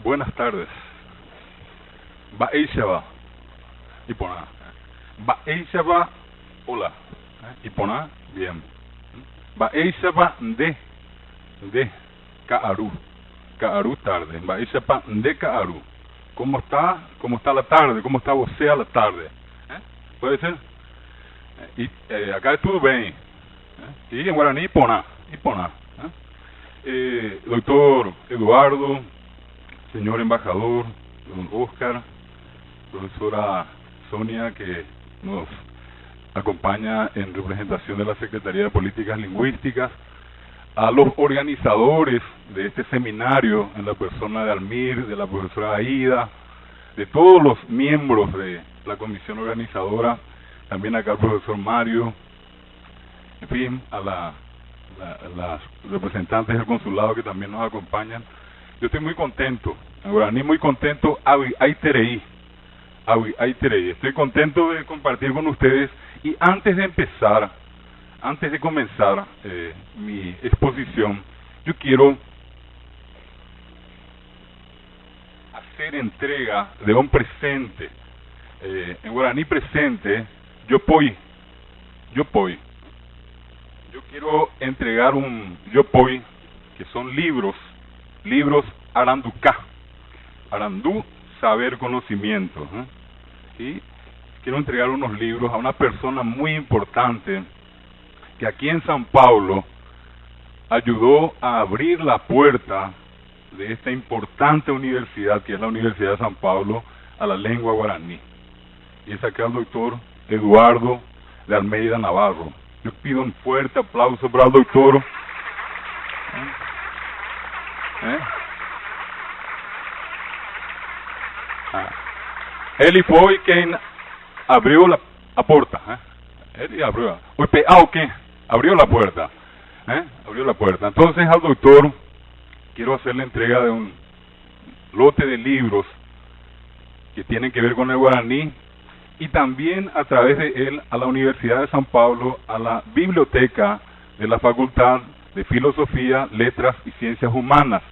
Buenas tardes. Ba'eishaba. Ipona. Ba'eishaba. Hola. Ipona. Bien. Ba'eishaba de Ka'aru. Ka'aru tarde. Ba'eishaba de Ka'aru. ¿Cómo está? ¿Cómo está la tarde? ¿Cómo está usted a la tarde? ¿Puede ser? Acá estuvo bien. Y en guaraní, Ipona. Ipona. Doctor Eduardo, señor embajador, don Oscar, profesora Sonia, que nos acompaña en representación de la Secretaría de Políticas Lingüísticas, a los organizadores de este seminario, en la persona de Almir, de la profesora Aida, de todos los miembros de la comisión organizadora, también acá el profesor Mario, en fin, a las representantes del consulado que también nos acompañan. Yo estoy muy contento, en guaraní muy contento, estoy contento de compartir con ustedes. Y antes de comenzar mi exposición, yo quiero hacer entrega de un presente, en guaraní presente, yopoi. Yo quiero entregar un yopoi, que son libros aranducá, arandú, saber, conocimiento, y quiero entregar unos libros a una persona muy importante que aquí en San Paulo ayudó a abrir la puerta de esta importante universidad, que es la Universidad de San Paulo, a la lengua guaraní. Y es acá el doctor Eduardo de Almeida Navarro. Yo pido un fuerte aplauso para el doctor. Él fue quien abrió la puerta. Él abrió. Abrió la puerta. Abrió la puerta. Entonces al doctor quiero hacerle entrega de un lote de libros que tienen que ver con el guaraní, y también a través de él a la Universidad de San Paulo, a la biblioteca de la Facultad de Filosofía, Letras y Ciencias Humanas.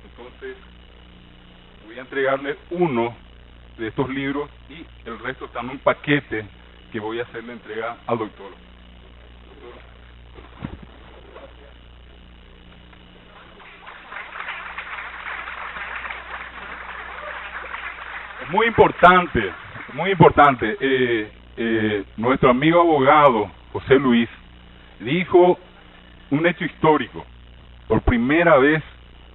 Entonces voy a entregarle uno de estos libros y el resto está en un paquete que voy a hacerle entrega al doctor. Es muy importante. Nuestro amigo abogado José Luis dijo un hecho histórico. Por primera vez,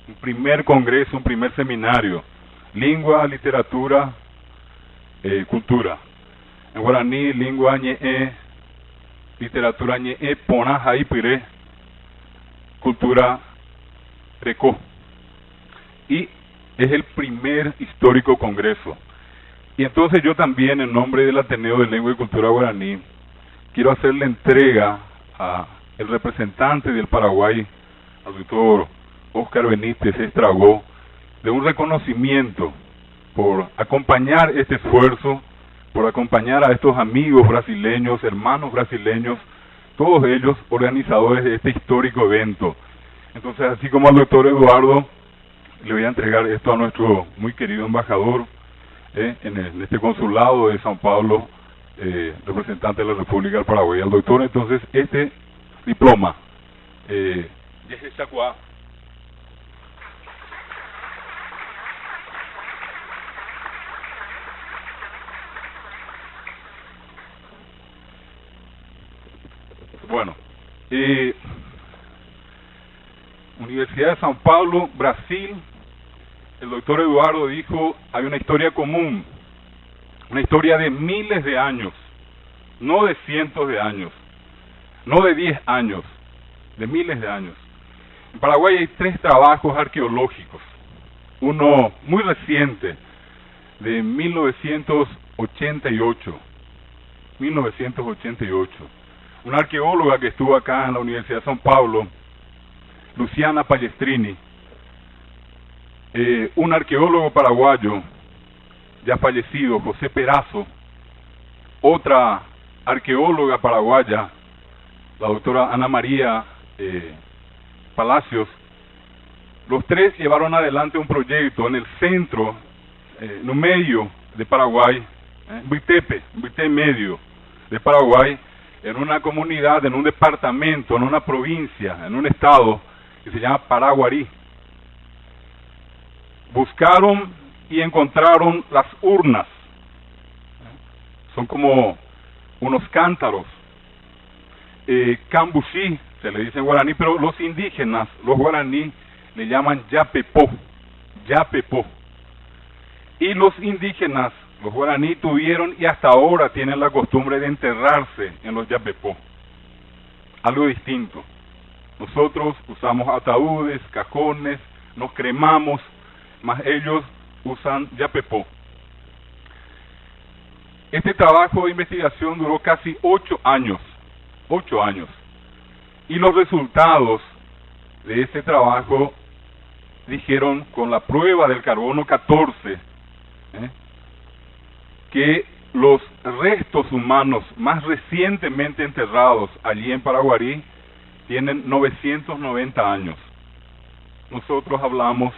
un primer congreso, un primer seminario, lengua, literatura, cultura. En guaraní, lengua ñe'e, literatura ñe'e, pona jaipire, cultura recó. Y es el primer histórico congreso. Y entonces yo también, en nombre del Ateneo de Lengua y Cultura Guaraní, quiero hacerle entrega a el representante del Paraguay, al doctor Oscar Benítez Estragó, de un reconocimiento por acompañar este esfuerzo, por acompañar a estos amigos brasileños, hermanos brasileños, todos ellos organizadores de este histórico evento. Entonces, así como al doctor Eduardo, le voy a entregar esto a nuestro muy querido embajador en este consulado de San Paulo, representante de la República del Paraguay, al doctor. Entonces, este diploma, bueno, Universidad de San Paulo, Brasil. El doctor Eduardo dijo, hay una historia común, una historia de miles de años, no de cientos de años, no de 10 años, de miles de años. En Paraguay hay 3 trabajos arqueológicos, uno muy reciente, de 1988, una arqueóloga que estuvo acá en la Universidad de San Paulo, Luciana Pallestrini, un arqueólogo paraguayo ya fallecido, José Perazo, otra arqueóloga paraguaya, la doctora Ana María Palacios, Los tres llevaron adelante un proyecto en el centro, no medio de Paraguay, Buitepe medio de Paraguay, en una comunidad, en un departamento, en una provincia, en un estado que se llama Paraguarí. Buscaron y encontraron las urnas. Son como unos cántaros. Cambucí, se le dice en guaraní, pero los indígenas, los guaraní, le llaman yapepó, yapepó. Y los indígenas, los guaraní, tuvieron y hasta ahora tienen la costumbre de enterrarse en los yapepó. Algo distinto. Nosotros usamos ataúdes, cajones, nos cremamos, más ellos usan yapepó. Este trabajo de investigación duró casi 8 años. 8 años. Y los resultados de este trabajo dijeron, con la prueba del carbono 14, que los restos humanos más recientemente enterrados allí en Paraguarí tienen 990 años. Nosotros hablamos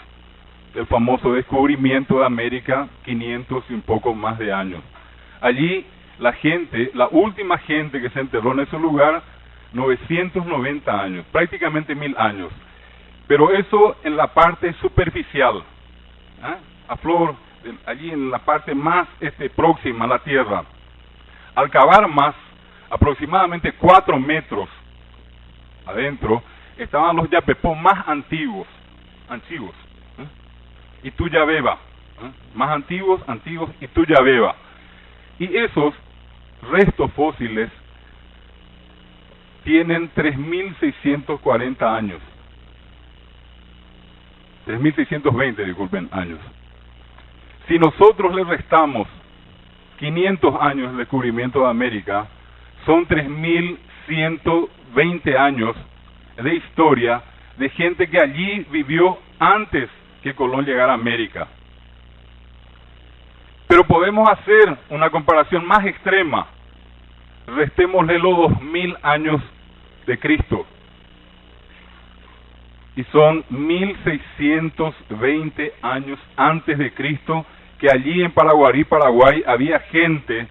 del famoso descubrimiento de América, 500 y un poco más de años. Allí la gente, la última gente que se enterró en ese lugar, 990 años, prácticamente 1000 años. Pero eso en la parte superficial, a flor, allí en la parte más próxima a la Tierra. Al cavar más, aproximadamente 4 metros adentro, estaban los yapepó más antiguos, Ituyabeba, más antiguos, Ituyabeba. Y esos restos fósiles tienen 3.640 años. 3.620, disculpen, años. Si nosotros le restamos 500 años de descubrimiento de América, son 3.120 años de historia de gente que allí vivió antes que Colón llegara a América. Pero podemos hacer una comparación más extrema. Restémosle los 2000 años de Cristo. Y son 1620 años antes de Cristo que allí en Paraguarí, Paraguay, había gente,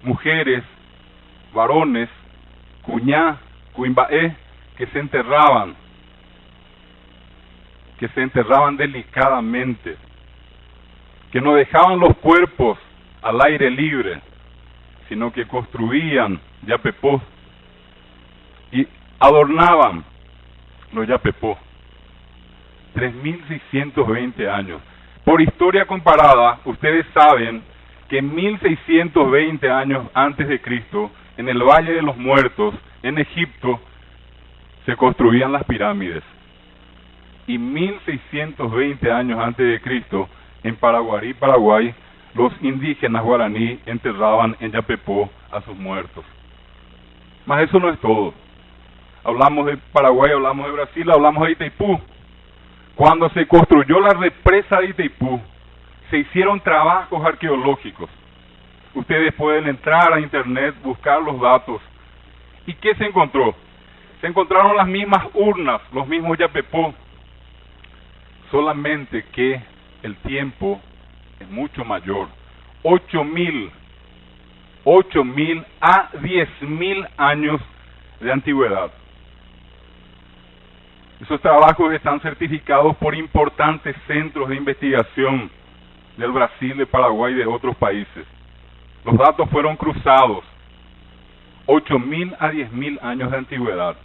mujeres, varones, cuñá, cuimbaé, que se enterraban delicadamente, que no dejaban los cuerpos al aire libre, sino que construían yapepó y adornaban los yapepó. 3.620 años. Por historia comparada, ustedes saben que 1.620 años antes de Cristo, en el Valle de los Muertos, en Egipto, se construían las pirámides. Y 1.620 años antes de Cristo, en Paraguarí, Paraguay, los indígenas guaraní enterraban en yapepó a sus muertos. Mas eso no es todo. Hablamos de Paraguay, hablamos de Brasil, hablamos de Itaipú. Cuando se construyó la represa de Itaipú, se hicieron trabajos arqueológicos. Ustedes pueden entrar a internet, buscar los datos. ¿Y qué se encontró? Se encontraron las mismas urnas, los mismos yapepó, solamente que el tiempo es mucho mayor. 8.000 a 10.000 años de antigüedad. Esos trabajos están certificados por importantes centros de investigación del Brasil, de Paraguay y de otros países. Los datos fueron cruzados. 8.000 a 10.000 años de antigüedad.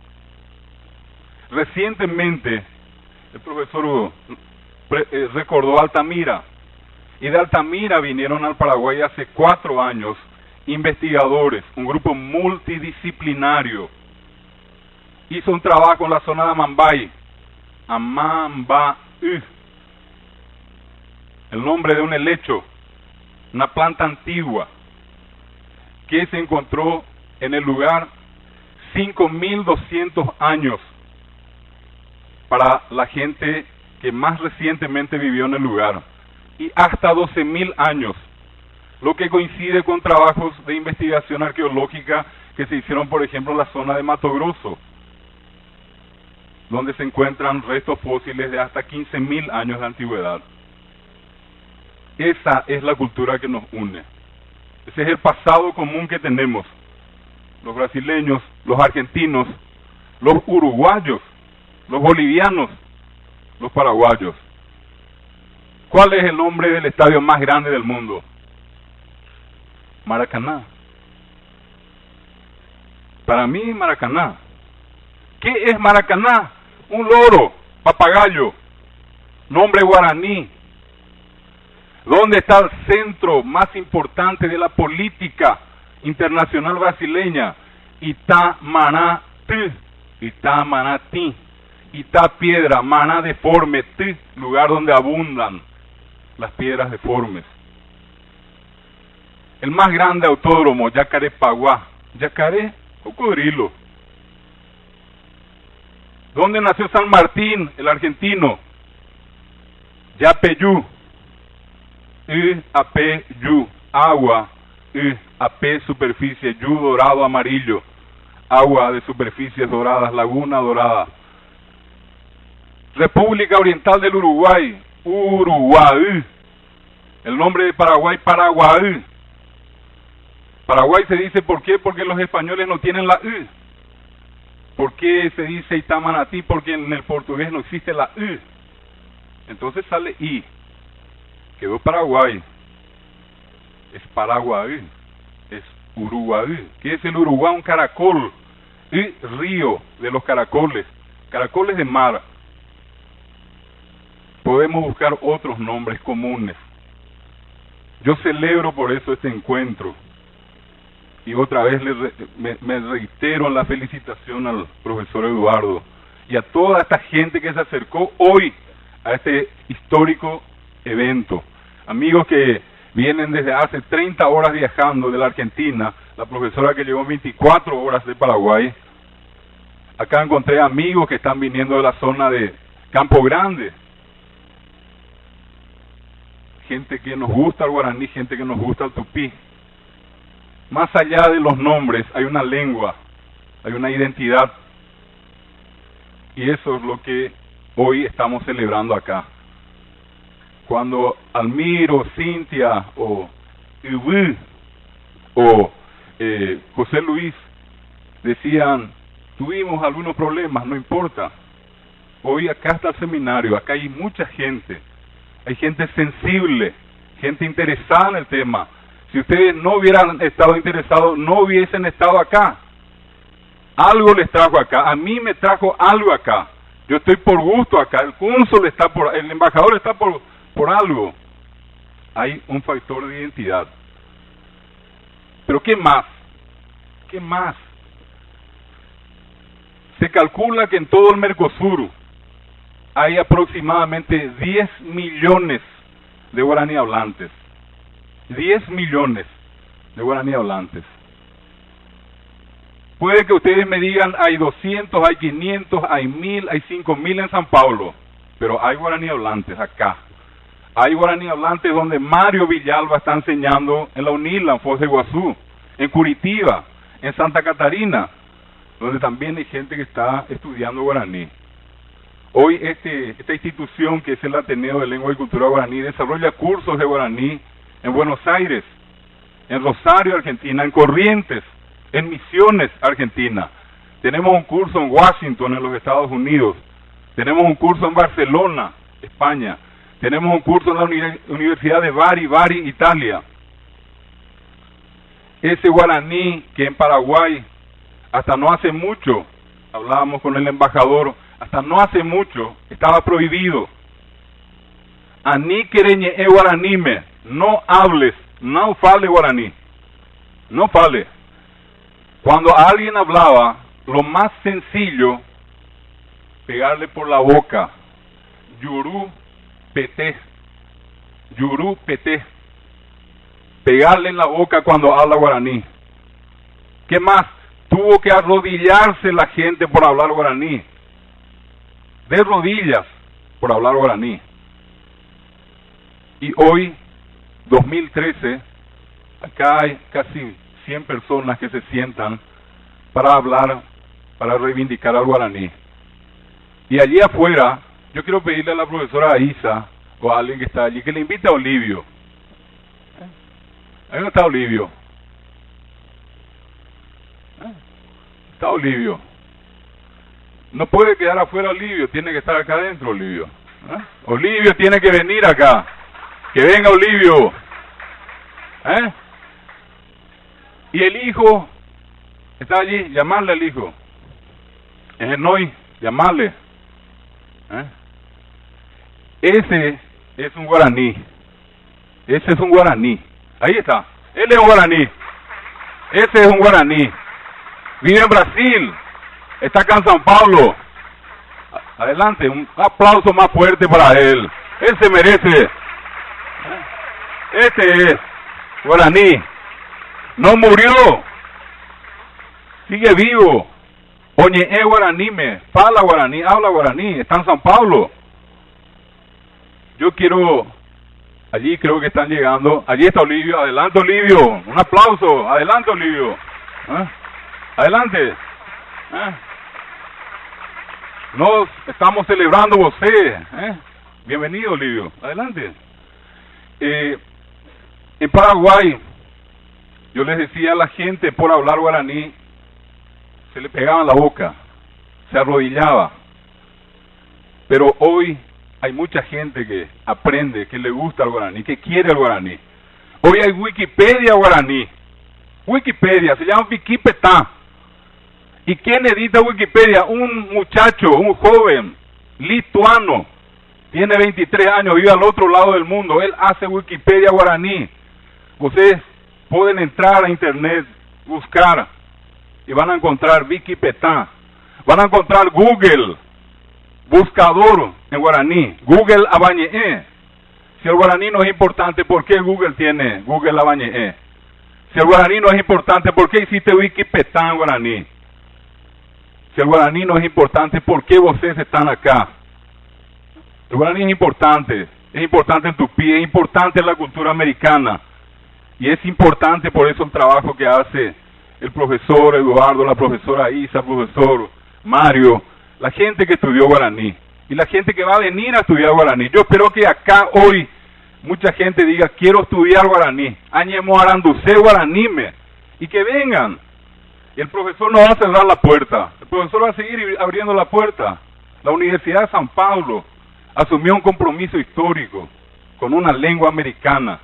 Recientemente, el profesor recordó Altamira, y de Altamira vinieron al Paraguay hace 4 años investigadores, un grupo multidisciplinario. Hizo un trabajo en la zona de Amambay, el nombre de un helecho, una planta antigua, que se encontró en el lugar 5.200 años para la gente que más recientemente vivió en el lugar, y hasta 12.000 años, lo que coincide con trabajos de investigación arqueológica que se hicieron, por ejemplo, en la zona de Mato Grosso. donde se encuentran restos fósiles de hasta 15.000 años de antigüedad. Esa es la cultura que nos une. Ese es el pasado común que tenemos. Los brasileños, los argentinos, los uruguayos, los bolivianos, los paraguayos. ¿Cuál es el nombre del estadio más grande del mundo? Maracaná. Para mí, Maracaná. ¿Qué es Maracaná? Un loro, papagayo, nombre guaraní. ¿Dónde está el centro más importante de la política internacional brasileña? Itamarati, Itamarati, Itapiedra, Maná deforme, lugar donde abundan las piedras deformes. El más grande autódromo, Yacarepaguá, Yacaré, cocodrilo. ¿Dónde nació San Martín, el argentino? Yapeyú, Apeyú, agua, Apé, superficie, Yu, dorado, amarillo, agua de superficies doradas, laguna dorada. República Oriental del Uruguay, Uruguay. El nombre de Paraguay, Paraguay. Paraguay se dice, ¿por qué? Porque los españoles no tienen la U. ¿Por qué se dice Itamanatí? Porque en el portugués no existe la U. Entonces sale I. Quedó Paraguay. Es Paraguay. Es Uruguay. ¿Qué es el Uruguay? Un caracol. Y río de los caracoles. Caracoles de mar. Podemos buscar otros nombres comunes. Yo celebro por eso este encuentro. Y otra vez me reitero en la felicitación al profesor Eduardo y a toda esta gente que se acercó hoy a este histórico evento. Amigos que vienen desde hace 30 horas viajando de la Argentina, la profesora que llegó 24 horas de Paraguay. Acá encontré amigos que están viniendo de la zona de Campo Grande. Gente que nos gusta el guaraní, gente que nos gusta el tupí. Más allá de los nombres, hay una lengua, hay una identidad. Y eso es lo que hoy estamos celebrando acá. Cuando Almiro, Cintia, o Ibu, o José Luis decían, tuvimos algunos problemas, no importa. Hoy acá está el seminario, acá hay mucha gente. Hay gente sensible, gente interesada en el tema. Si ustedes no hubieran estado interesados, no hubiesen estado acá. Algo les trajo acá. A mí me trajo algo acá. Yo estoy por gusto acá. El cónsul está por... El embajador está por algo. Hay un factor de identidad. Pero ¿qué más? ¿Qué más? Se calcula que en todo el Mercosur hay aproximadamente 10 millones de guaraní hablantes. 10 millones de guaraní hablantes. Puede que ustedes me digan, hay 200, hay 500, hay 1000, hay 5000 en San Pablo, pero hay guaraní hablantes acá. Hay guaraní hablantes donde Mario Villalba está enseñando en la UNILA, en Foz de Iguazú, en Curitiba, en Santa Catarina, donde también hay gente que está estudiando guaraní. Hoy esta institución, que es el Ateneo de Lengua y Cultura Guaraní, desarrolla cursos de guaraní en Buenos Aires, en Rosario, Argentina, en Corrientes, en Misiones, Argentina. Tenemos un curso en Washington, en los Estados Unidos. Tenemos un curso en Barcelona, España. Tenemos un curso en la Universidad de Bari, Italia. Ese guaraní que en Paraguay, hasta no hace mucho, hablábamos con el embajador, hasta no hace mucho, estaba prohibido. Aní quereñe e guaranime, no hables, no fale guaraní, no fale. Cuando alguien hablaba, lo más sencillo, pegarle por la boca, yurú peté, pegarle en la boca cuando habla guaraní. ¿Qué más? Tuvo que arrodillarse la gente por hablar guaraní, de rodillas por hablar guaraní. Y hoy, 2013, acá hay casi 100 personas que se sientan para hablar, para reivindicar al guaraní. Y allí afuera, yo quiero pedirle a la profesora Isa, o a alguien que está allí, que le invite a Olivio. Ahí no está Olivio. Está Olivio. No puede quedar afuera Olivio, tiene que estar acá adentro Olivio. Olivio tiene que venir acá. Que venga Olivio. Y el hijo está allí, llamarle al hijo. Es Enoy, llamarle. Ese es un guaraní. Ese es un guaraní. Ahí está. Él es un guaraní. Ese es un guaraní. Vive en Brasil. Está acá en San Paulo. Adelante, un aplauso más fuerte para él. Él se merece. Este es guaraní. No murió. Sigue vivo. Oye, guaraní fala guaraní, habla guaraní. Está en San Paulo. Yo quiero... Allí creo que están llegando. Allí está Olivio. Adelante, Olivio. Un aplauso. Adelante, Olivio. Adelante. Nos estamos celebrando usted. Bienvenido, Olivio. Adelante. En Paraguay, yo les decía a la gente, por hablar guaraní, se le pegaba en la boca, se arrodillaba. Pero hoy hay mucha gente que aprende, que le gusta el guaraní, que quiere el guaraní. Hoy hay Wikipedia guaraní. Wikipedia, se llama Wikipetá. ¿Y quién edita Wikipedia? Un muchacho, un joven, lituano, tiene 23 años, vive al otro lado del mundo. Él hace Wikipedia guaraní. Ustedes pueden entrar a internet, buscar, y van a encontrar Wikipetá. Van a encontrar Google, buscador en guaraní, Google Abañe. Si el guaraní no es importante, ¿por qué Google tiene Google Abañe? Si el guaraní no es importante, ¿por qué hiciste Wikipetá en guaraní? Si el guaraní no es importante, ¿por qué ustedes están acá? El guaraní es importante en Tupí, es importante en la cultura americana. Y es importante por eso el trabajo que hace el profesor Eduardo, la profesora Isa, el profesor Mario, la gente que estudió guaraní y la gente que va a venir a estudiar guaraní. Yo espero que acá hoy mucha gente diga, quiero estudiar guaraní, añemo aranducé guaraníme, y que vengan. Y el profesor no va a cerrar la puerta, el profesor va a seguir abriendo la puerta. La Universidad de San Pablo asumió un compromiso histórico con una lengua americana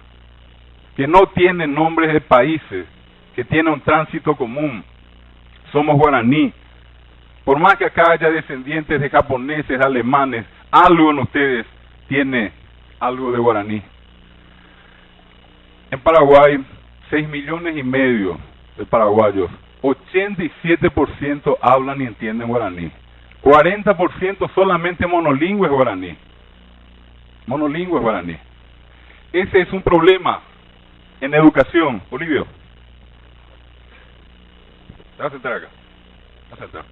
que no tiene nombres de países, que tiene un tránsito común. Somos guaraní. Por más que acá haya descendientes de japoneses, alemanes, algo en ustedes tiene algo de guaraní. En Paraguay, 6,5 millones de paraguayos, 87% hablan y entienden guaraní. 40% solamente monolingües guaraní. Monolingües guaraní. Ese es un problema en educación. Olivio, te vas a sentar acá. Vas a sentar.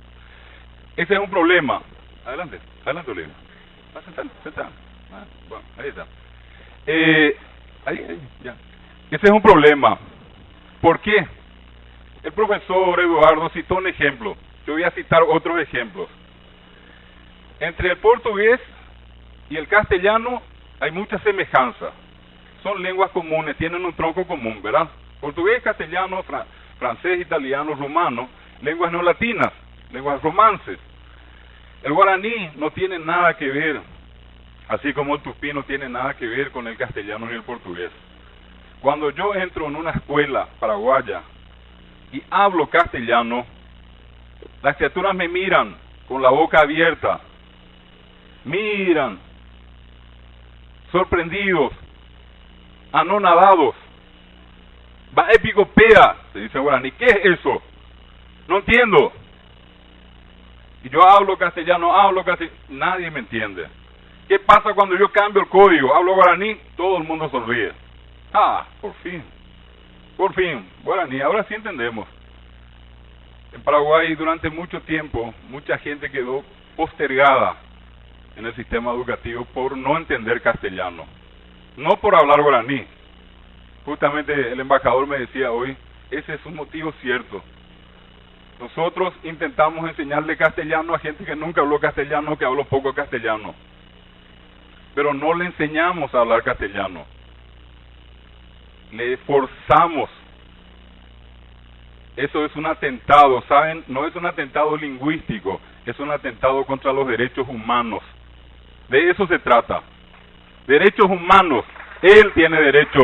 Ese es un problema. Adelante, adelante, Olivio. Vas a sentar, sentar. Bueno, ahí está. Ahí, ya. Ese es un problema. ¿Por qué? El profesor Eduardo citó un ejemplo. Yo voy a citar otros ejemplos. Entre el portugués y el castellano hay mucha semejanza. Son lenguas comunes, tienen un tronco común, ¿verdad? Portugués, castellano, francés, italiano, rumano, lenguas no latinas, lenguas romances. El guaraní no tiene nada que ver, así como el tupí no tiene nada que ver con el castellano ni el portugués. Cuando yo entro en una escuela paraguaya y hablo castellano, las criaturas me miran con la boca abierta, miran, sorprendidos, anonadados. Va epicopea, se dice en guaraní. ¿Qué es eso? No entiendo. Y yo hablo castellano, nadie me entiende. ¿Qué pasa cuando yo cambio el código? Hablo guaraní, todo el mundo sonríe. Ah, por fin, guaraní, ahora sí entendemos. En Paraguay durante mucho tiempo, mucha gente quedó postergada en el sistema educativo por no entender castellano, no por hablar guaraní. Justamente el embajador me decía hoy, ese es un motivo cierto. Nosotros intentamos enseñarle castellano a gente que nunca habló castellano, que habló poco castellano. Pero no le enseñamos a hablar castellano. Le forzamos. Eso es un atentado, ¿saben? No es un atentado lingüístico, es un atentado contra los derechos humanos. De eso se trata. Derechos humanos. Él tiene derecho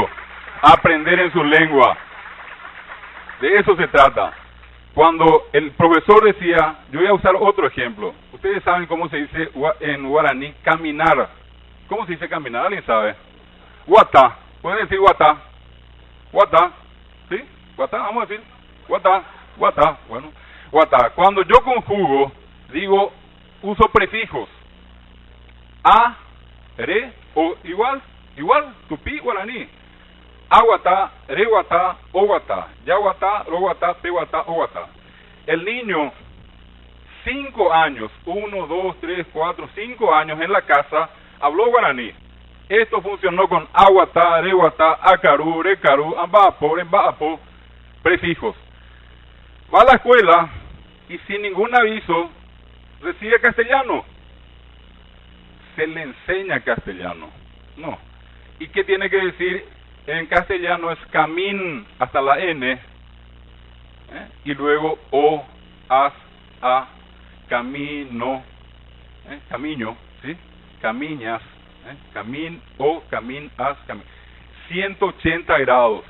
a aprender en su lengua. De eso se trata. Cuando el profesor decía, yo voy a usar otro ejemplo. Ustedes saben cómo se dice en guaraní caminar. ¿Cómo se dice caminar? ¿Alguien sabe? Guatá. ¿Pueden decir guatá? Guatá. ¿Sí? Guatá, vamos a decir. Guatá. Guatá. Bueno. Guatá. Cuando yo conjugo, digo, uso prefijos. A, re, o igual, tupí, guaraní. Aguatá, reguatá, oguatá, yaguatá, roguatá, peguatá, oguatá. El niño, 5 años, 1, 2, 3, 4, 5 años en la casa, habló guaraní. Esto funcionó con aguatá, reguatá, acarú, recarú, ambapo, embaapo, prefijos. Va a la escuela y sin ningún aviso recibe castellano. Se le enseña castellano. No. ¿Y qué tiene que decir? En castellano es camín hasta la N, y luego o, as, a, camino, camino, ¿sí? Camiñas, camín, o, camín, as, camín. 180 grados.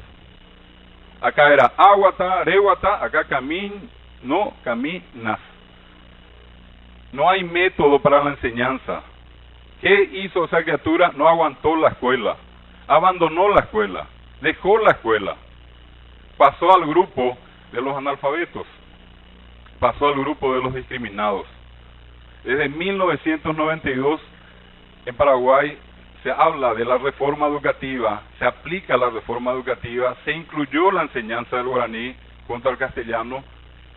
Acá era aguata, reguata, acá camín, no, caminas. No hay método para la enseñanza. ¿Qué hizo esa criatura? No aguantó la escuela. Abandonó la escuela, dejó la escuela, pasó al grupo de los analfabetos, pasó al grupo de los discriminados. Desde 1992 en Paraguay se habla de la reforma educativa, se aplica la reforma educativa, se incluyó la enseñanza del guaraní junto al castellano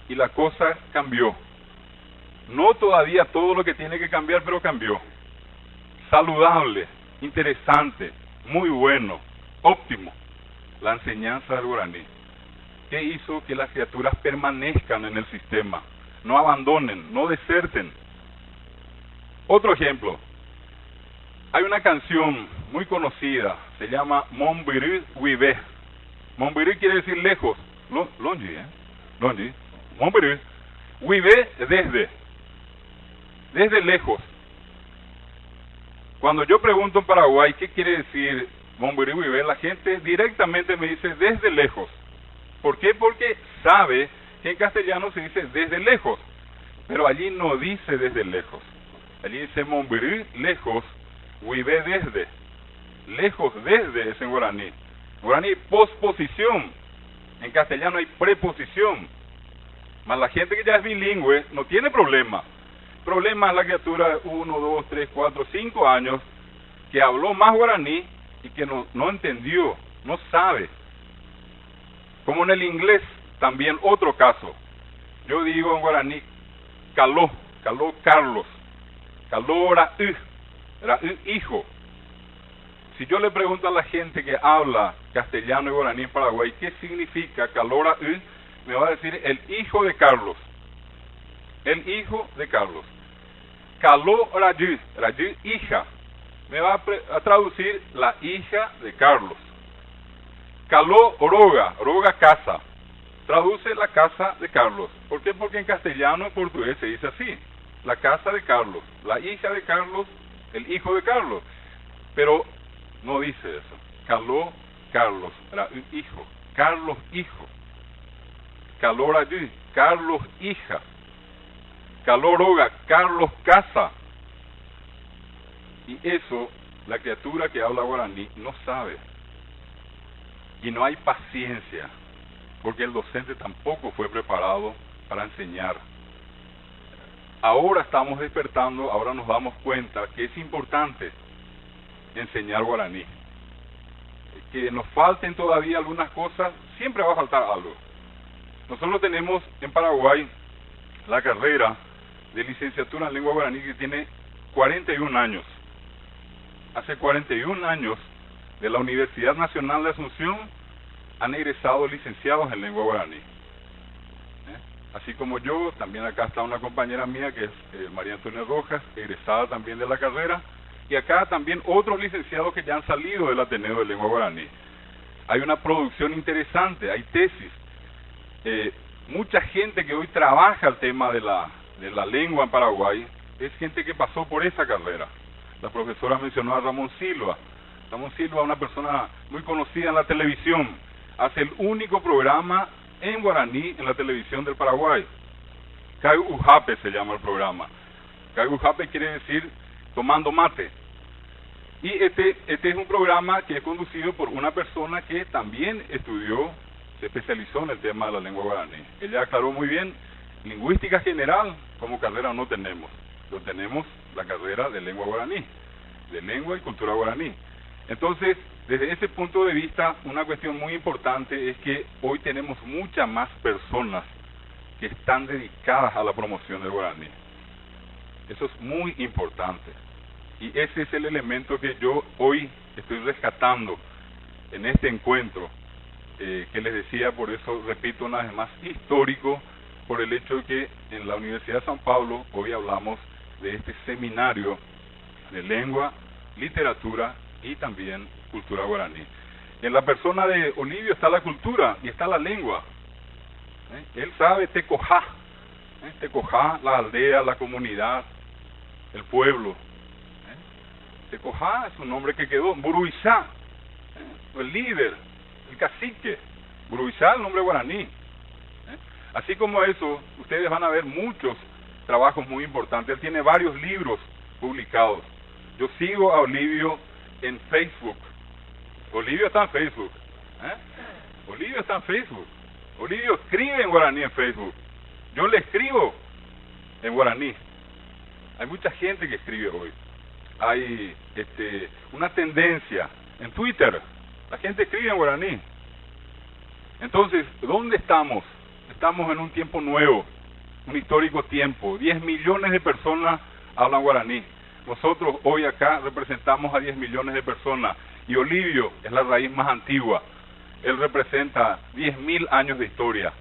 y la cosa cambió. No todavía todo lo que tiene que cambiar, pero cambió. Saludable, interesante, muy bueno, óptimo, la enseñanza del guaraní. ¿Qué hizo? Que las criaturas permanezcan en el sistema, no abandonen, no deserten. Otro ejemplo, hay una canción muy conocida, se llama Montbiru Huivé. Montbiru quiere decir lejos, longe, longe, Montbiru. Huivé, desde lejos. Cuando yo pregunto en Paraguay qué quiere decir Montbiru Huivé, la gente directamente me dice desde lejos. ¿Por qué? Porque sabe que en castellano se dice desde lejos, pero allí no dice desde lejos. Allí dice Montbiru lejos, Huivé desde. Lejos desde es en guaraní. Guaraní posposición. En castellano hay preposición. Mas la gente que ya es bilingüe no tiene problema. Problema es la criatura de 1, 2, 3, 4, 5 años que habló más guaraní y que no entendió, no sabe. Como en el inglés, también otro caso. Yo digo en guaraní, caló Carlos, caló ra hijo. Si yo le pregunto a la gente que habla castellano y guaraní en Paraguay, ¿qué significa caló ra me va a decir el hijo de Carlos. El hijo de Carlos. Caló Rayu, hija. Me va a traducir la hija de Carlos. Caló Roga casa. Traduce la casa de Carlos. ¿Por qué? Porque en castellano y portugués se dice así. La casa de Carlos, la hija de Carlos, el hijo de Carlos. Pero no dice eso. Caló Carlos, hijo. Carlos hijo. Caló Rayu, Carlos hija. Caló Roga, Carlos casa. Y eso, la criatura que habla guaraní no sabe. Y no hay paciencia, porque el docente tampoco fue preparado para enseñar. Ahora estamos despertando, ahora nos damos cuenta que es importante enseñar guaraní. Que nos falten todavía algunas cosas, siempre va a faltar algo. Nosotros tenemos en Paraguay la carrera de licenciatura en lengua guaraní que tiene 41 años. Hace 41 años de la Universidad Nacional de Asunción han egresado licenciados en lengua guaraní. así como yo. También acá está una compañera mía que es María Antonia Rojas, egresada también de la carrera, y acá también otros licenciados que ya han salido del Ateneo de Lengua Guaraní. Hay una producción interesante, hay tesis, mucha gente que hoy trabaja el tema de la lengua en Paraguay es gente que pasó por esa carrera. La profesora mencionó a Ramón Silva. Ramón Silva, una persona muy conocida en la televisión, hace el único programa en guaraní en la televisión del Paraguay. Caiujape se llama el programa. Caiujape quiere decir tomando mate. Y este es un programa que es conducido por una persona que también estudió, se especializó en el tema de la lengua guaraní. Ella aclaró muy bien, lingüística general como carrera no tenemos, pero tenemos la carrera de lengua guaraní, de lengua y cultura guaraní. Entonces, desde ese punto de vista, una cuestión muy importante es que hoy tenemos muchas más personas que están dedicadas a la promoción del guaraní. Eso es muy importante. Y ese es el elemento que yo hoy estoy rescatando en este encuentro, que les decía, por eso repito una vez más, histórico, por el hecho de que en la Universidad de San Pablo hoy hablamos de este seminario de lengua, literatura y también cultura guaraní. En la persona de Olivio está la cultura y está la lengua. Él sabe Tecojá, Tecojá, la aldea, la comunidad, el pueblo. Tecojá es un nombre que quedó. Buruizá, el líder, el cacique. Buruizá, el nombre guaraní. Así como eso, ustedes van a ver muchos trabajos muy importantes. Él tiene varios libros publicados. Yo sigo a Olivio en Facebook. Olivio está en Facebook. Olivio está en Facebook. Olivio escribe en guaraní en Facebook. Yo le escribo en guaraní. Hay mucha gente que escribe hoy. Hay una tendencia en Twitter. La gente escribe en guaraní. Entonces, ¿dónde estamos? Estamos en un tiempo nuevo, un histórico tiempo. 10 millones de personas hablan guaraní. Nosotros hoy acá representamos a 10 millones de personas. Y Olivio es la raíz más antigua. Él representa 10.000 años de historia.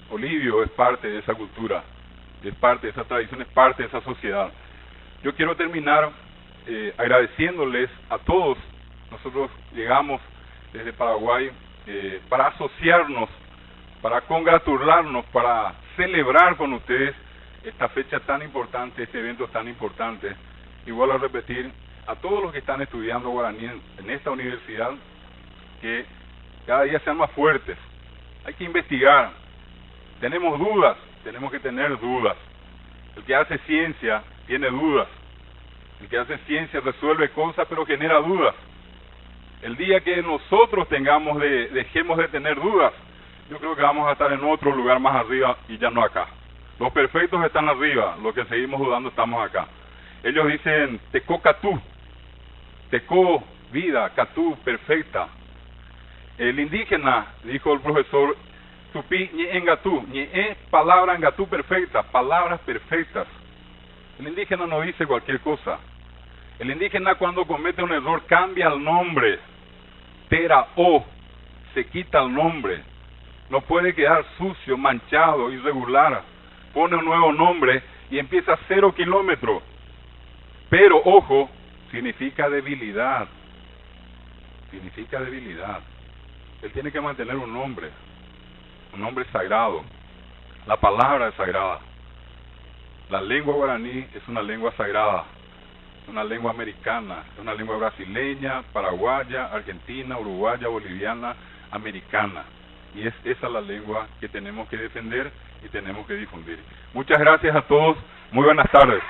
Olivio es parte de esa cultura, es parte de esa tradición, es parte de esa sociedad. Yo quiero terminar agradeciéndoles a todos. Nosotros llegamos desde Paraguay para asociarnos, para congratularnos, para celebrar con ustedes esta fecha tan importante, este evento tan importante. Y vuelvo a repetir, a todos los que están estudiando guaraní en esta universidad, que cada día sean más fuertes. Hay que investigar. Tenemos dudas, tenemos que tener dudas. El que hace ciencia tiene dudas. El que hace ciencia resuelve cosas, pero genera dudas. El día que nosotros dejemos de tener dudas, yo creo que vamos a estar en otro lugar más arriba y ya no acá. Los perfectos están arriba, los que seguimos dudando estamos acá. Ellos dicen, Tecó Catú, Tecó vida, Catú perfecta. El indígena, dijo el profesor Tupí, ñe en Gatú, ñe palabra en Gatú perfecta, palabras perfectas. El indígena no dice cualquier cosa. El indígena cuando comete un error cambia el nombre. Tera o, se quita el nombre. No puede quedar sucio, manchado, irregular. Pone un nuevo nombre y empieza 0 kilómetros. Pero, ojo, significa debilidad. Significa debilidad. Él tiene que mantener un nombre sagrado. La palabra es sagrada. La lengua guaraní es una lengua sagrada, es una lengua americana, es una lengua brasileña, paraguaya, argentina, uruguaya, boliviana, americana. Y es esa la lengua que tenemos que defender y tenemos que difundir. Muchas gracias a todos. Muy buenas tardes.